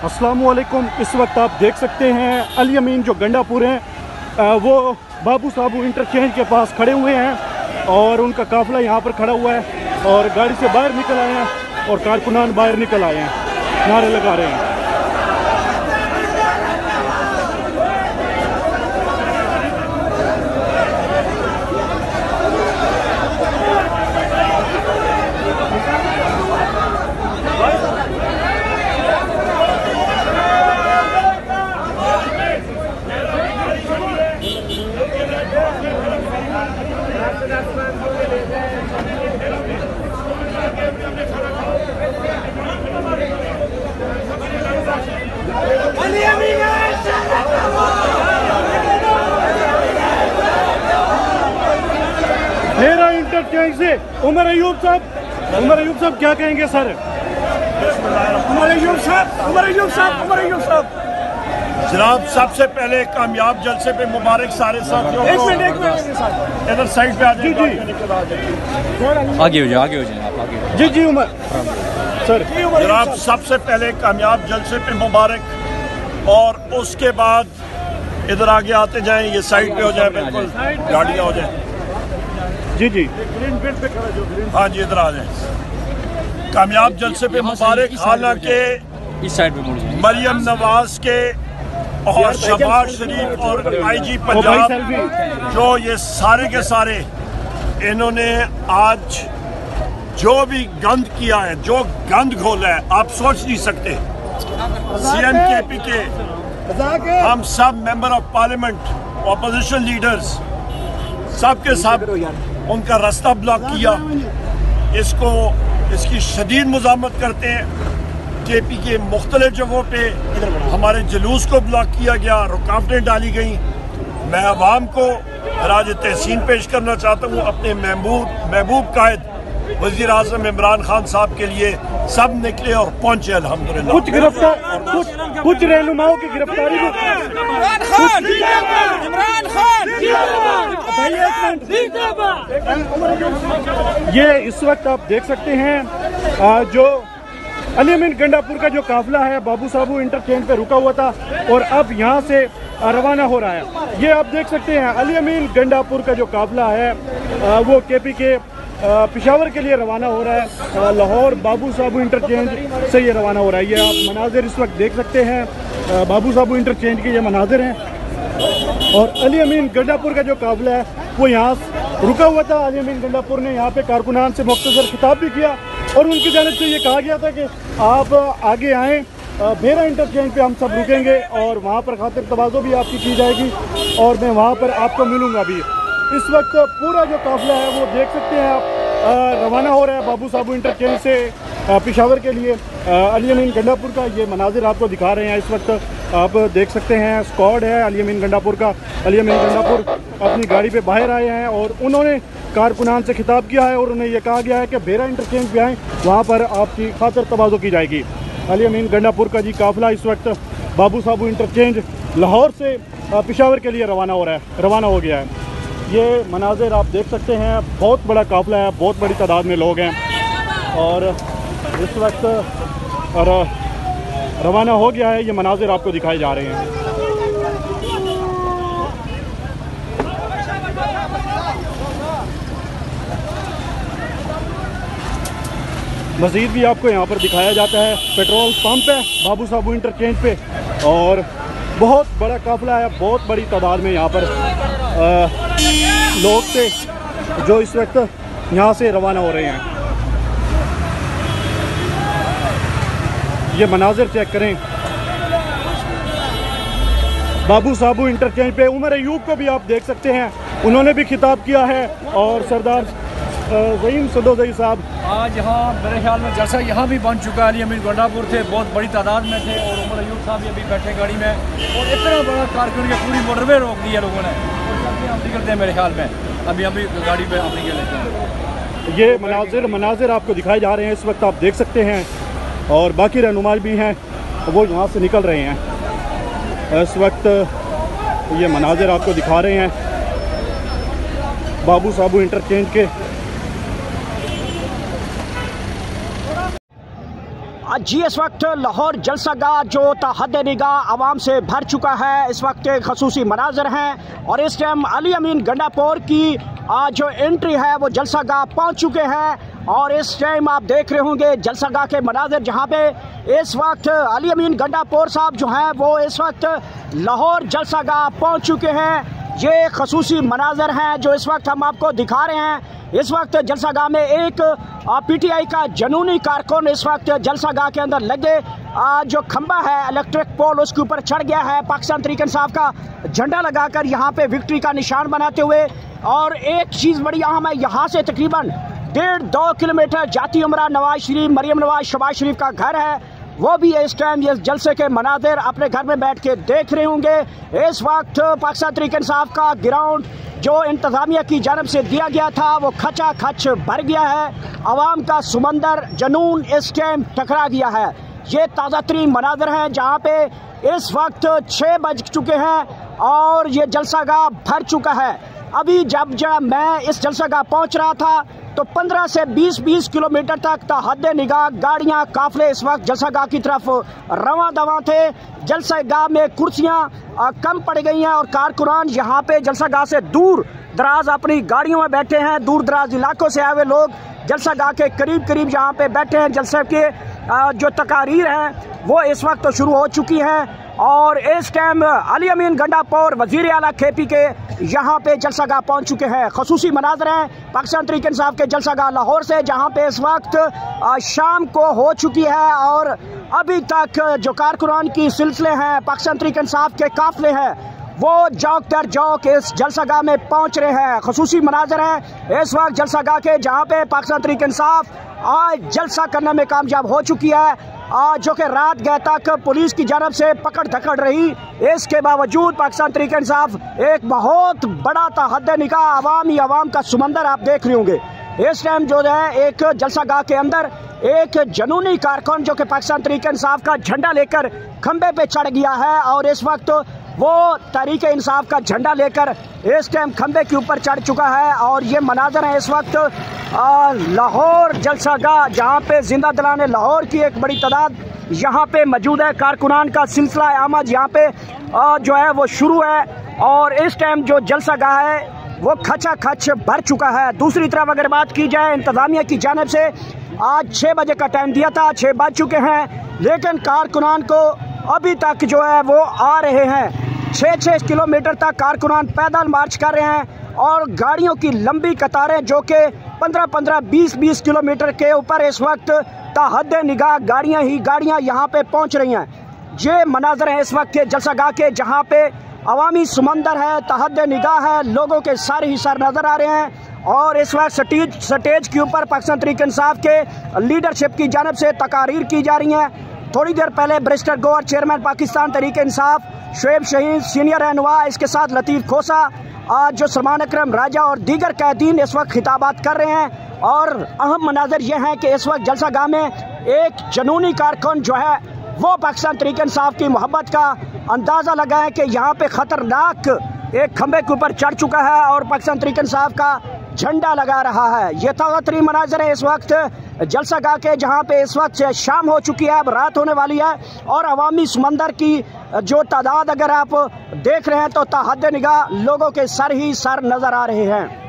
अस्सलामुअलैकुम। इस वक्त आप देख सकते हैं अली अमीन जो गंडापुर हैं वो बाबू साबू इंटरचेंज के पास खड़े हुए हैं और उनका काफ़िला यहाँ पर खड़ा हुआ है और गाड़ी से बाहर निकल आए हैं और कारकुनान बाहर निकल आए हैं, नारे लगा रहे हैं। मेरा इंटरचेंज से उमर अयूब साहब क्या कहेंगे सर? उमर अयूब साहब जनाब, सबसे पहले कामयाब जलसे पे मुबारक सारे साथियों को। एक मिनट इधर साइड पे आ जाइए। आगे हो जाए आप आगे। जी उमर सर। जनाब, सबसे पहले कामयाब जलसे पे मुबारक और उसके बाद इधर आगे आते जाएं, ये साइड पे हो जाए, बिल्कुल गाड़ियाँ हो जाए। जी हाँ जी, इधर आ जाए। कामयाब जलसे पे मुबारक। हालांकि इस साइड पे मुड़ जाए। मरियम नवाज के और शहबाज शरीफ और आईजी पंजाब जो ये सारे के सारे इन्होंने आज जो भी गंद किया है, जो गंद घोला है, आप सोच नहीं सकते। CNKP के हम सब member of parliament, opposition leaders, सब के सब उनका रास्ता ब्लॉक किया। इसकी शदीद मुज़ामत करते हैं। KP के मुख्तलिफ जगहों पे हमारे जुलूस को ब्लॉक किया गया, रुकावटें डाली गई। मैं अवाम को राज तहसीन पेश करना चाहता हूँ। अपने महबूब कायद वज़ीर आज़म इमरान खान साहब के लिए सब निकले और पहुंचे अल्हम्दुलिल्लाह। कुछ रहनुमाओं की गिरफ्तारी ये इस वक्त आप देख सकते हैं जो अली अमीन गंडापुर का जो काफिला है बाबू साबू इंटरचेंज पे रुका हुआ था और अब यहाँ से रवाना हो रहा है। ये आप देख सकते हैं अली अमीन गंडापुर का जो काफिला है वो KP के पेशावर के लिए रवाना हो रहा है। लाहौर बाबू साबू इंटरचेंज से ये रवाना हो रहा है। ये आप मनाजिर इस वक्त देख सकते हैं, बाबू साबू इंटरचेंज के ये मनाजिर हैं और अली अमीन गंडापुर का जो काफिला है वो यहाँ रुका हुआ था। अली अमीन गंडापुर ने यहाँ पे कारकुनान से मुख्तसर खिताब भी किया और उनकी जानिब से ये कहा गया था कि आप आगे आएँ, भेरा इंटरचेंज पे हम सब रुकेंगे और वहाँ पर खातिर तवाज़ो भी आपकी की जाएगी और मैं वहाँ पर आपको मिलूँगा भी। इस वक्त पूरा जो काफिला है वो देख सकते हैं आप रवाना हो रहा है बाबू साबू इंटरचेंज से पेशावर के लिए। अली अमीन गंडापुर का ये मनाजिर आपको दिखा रहे हैं। इस वक्त आप देख सकते हैं स्क्वाड है अली अमीन गंडापुर का। अली अमीन गंडापुर अपनी गाड़ी पे बाहर आए हैं और उन्होंने कारकुनान से खिताब किया है और उन्हें यह कहा गया है कि भेरा इंटरचेंज पे आएँ, वहाँ पर आपकी खातिर तवाज़ो की जाएगी। अली अमीन गंडापुर का जी काफिला इस वक्त बाबू साबू इंटरचेंज लाहौर से पेशावर के लिए रवाना हो गया है। ये मनाजिर आप देख सकते हैं, बहुत बड़ा काफिला है, बहुत बड़ी तादाद में लोग हैं और इस वक्त रवाना हो गया है। ये मनाजिर आपको दिखाए जा रहे हैं। मज़ीद भी आपको यहाँ पर दिखाया जाता है। पेट्रोल पंप है बाबू साबू इंटरचेंज पे और बहुत बड़ा काफिला है, बहुत बड़ी तादाद में यहाँ पर लोग थे जो इस वक्त यहाँ से रवाना हो रहे हैं। ये मनाजिर चेक करें। बाबू साबू इंटरचेंज पे उमर अयूब को भी आप देख सकते हैं, उन्होंने भी खिताब किया है और सरदार ज़हीम सदोज़ई साहब आज यहाँ मेरे ख्याल में जैसा यहाँ भी बन चुका है। अली अमीन गंडापुर थे, बहुत बड़ी तादाद में थे और उमर अयूब साहब भी अभी बैठे गाड़ी में और इतना बड़ा कारकुन के पूरी मोटरवे रोक दी है लोगों ने और हम निकलते हैं मेरे ख्याल में अभी गाड़ी पे हम निकल लेते हैं। ये मनाजिर आपको दिखाए जा रहे हैं इस वक्त आप देख सकते हैं और बाकी रहनुमा भी हैं वो यहाँ से निकल रहे हैं। इस वक्त ये मनाजिर आपको दिखा रहे हैं बाबू साबू इंटरचेंज के। आज जी इस वक्त लाहौर जलसागाह जो ताहद निगाह आवाम से भर चुका है। इस वक्त खसूसी मनाजर हैं और इस टाइम अली अमीन गंडापुर की जो एंट्री है वो जलसागाह पहुंच चुके हैं और इस टाइम आप देख रहे होंगे जलसागाह के मनाजर, जहां पे इस वक्त अली अमीन गंडापुर साहब जो हैं वो इस वक्त लाहौर जलसागाह पहुंच चुके हैं। ये खसूसी मनाजर हैं जो इस वक्त हम आपको दिखा रहे हैं। इस वक्त जलसागाह में एक पीटीआई का जनूनी कारकुन इस वक्त जलसागाह के अंदर लगे जो खंबा है इलेक्ट्रिक पोल उसके ऊपर चढ़ गया है, पाकिस्तान तहरीक इंसाफ का झंडा लगाकर यहाँ पे विक्ट्री का निशान बनाते हुए। और एक चीज़ बड़ी अहम है, यहाँ से तकरीबन 1.5-2 किलोमीटर जाती उमरा नवाज शरीफ, मरियम नवाज, शहबाज शरीफ का घर है, वो भी इस टाइम ये जलसे के मनाजिर अपने घर में बैठ के देख रहे होंगे। इस वक्त पाकिस्तान तहरीक इंसाफ का ग्राउंड जो इंतजामिया की जानब से दिया गया था वो खचा खच भर गया है। आवाम का समंदर जनून इस टाइम टकरा गया है। ये ताज़ा तरीन मनाजिर हैं जहाँ पे इस वक्त 6 बज चुके हैं और ये जलसागाह भर चुका है। अभी जब मैं इस जलसागाह पहुँच रहा था तो 15 से 20 किलोमीटर तक ताहद निगाह गाड़ियां काफले इस वक्त जलसागाह की तरफ रवां दवां थे। जलसागाह में कुर्सियां कम पड़ गई हैं और कारकुनान यहाँ पे जलसागाह से दूर दराज अपनी गाड़ियों में बैठे हैं। दूर दराज इलाकों से आए हुए लोग जलसागाह के करीब करीब यहाँ पे बैठे हैं। जलसे के जो तकारीर हैं वो इस वक्त तो शुरू हो चुकी हैं और इस टाइम अली अमीन गंडापुर वजीर आला KP के यहाँ पे जलसागाह पहुँच चुके हैं। खसूसी मनाजर हैं पाकिस्तान तहरीक इंसाफ के जलसागाह लाहौर से, जहाँ पे इस वक्त शाम को हो चुकी है और अभी तक जो कारकुनान की सिलसिले हैं, पाकिस्तान तहरीक इंसाफ के काफिले हैं, वो जौक दर जौक इस जलसागाह में पहुँच रहे हैं। खसूसी मनाजर हैं इस वक्त जलसागाह के, जहाँ पे पाकिस्तान तहरीक इंसाफ आज जलसा करने में कामयाब हो चुकी है। जो कि रात गए तक पुलिस की जानब से पकड़ धकड़ रही, इसके बावजूद पाकिस्तान तहरीक इंसाफ एक बहुत बड़ा ताहद निगाह आवाम का समंदर आप देख रहे होंगे। इस टाइम जो है एक जलसागाह के अंदर एक जनूनी कारकुन जो कि पाकिस्तान तहरीक इंसाफ का झंडा लेकर खंबे पे चढ़ गया है और इस वक्त वो तहरीक इंसाफ का झंडा लेकर इस टाइम खंबे के ऊपर चढ़ चुका है। और ये मनाजर है इस वक्त लाहौर जलसागाह, जहाँ पे जिंदा दिलाने लाहौर की एक बड़ी तादाद यहाँ पे मौजूद है। कारकुनान का सिलसिला आमद यहाँ पे जो है वो शुरू है और इस टाइम जो जलसागाह है वो खचा खच भर चुका है। दूसरी तरफ अगर बात की जाए इंतजामिया की जानब से आज 6 बजे का टाइम दिया था, 6 बज चुके हैं, लेकिन कारकुनान को अभी तक जो है वो आ रहे हैं। 6-6 किलोमीटर तक कारकुनान पैदल मार्च कर रहे हैं और गाड़ियों की लंबी कतारें जो कि 15-15, 20-20 किलोमीटर के ऊपर इस वक्त ताहद निगाह गाड़ियां यहाँ पे पहुँच रही हैं। ये मनाजर हैं इस वक्त के जलसागाह के, जहाँ पे अवामी समंदर है, ताहद निगाह है, लोगों के सारे ही सर नजर आ रहे हैं। और इस वक्त स्टेज के ऊपर पाकिस्तान तहरीक इंसाफ के लीडरशिप की जानब से तकारीर की जा रही हैं। थोड़ी देर पहले barrister Gauhar chairman Pakistan Tehreek Insaf, Shoaib Shaheen senior रहनुमा, इसके साथ लतीफ़ खोसा, आज जो सलमान अकरम राजा और दीगर कैदीन इस वक्त खिताबात कर रहे हैं। और अहम मनाजर ये हैं कि इस वक्त जलसागाह में एक जनूनी कारकुन जो है वो पाकिस्तान तहरीक इंसाफ की मोहब्बत का अंदाज़ा लगाए कि यहाँ पे ख़तरनाक एक खंबे के ऊपर चढ़ चुका है और पाकिस्तान तहरीक इंसाफ का झंडा लगा रहा है। ये ताज़ा तरीन मनाजर है इस वक्त जलसागाह के, जहाँ पे इस वक्त शाम हो चुकी है, अब रात होने वाली है और अवामी समंदर की जो तादाद अगर आप देख रहे हैं तो ताहद निगाह लोगों के सर ही सर नज़र आ रहे हैं।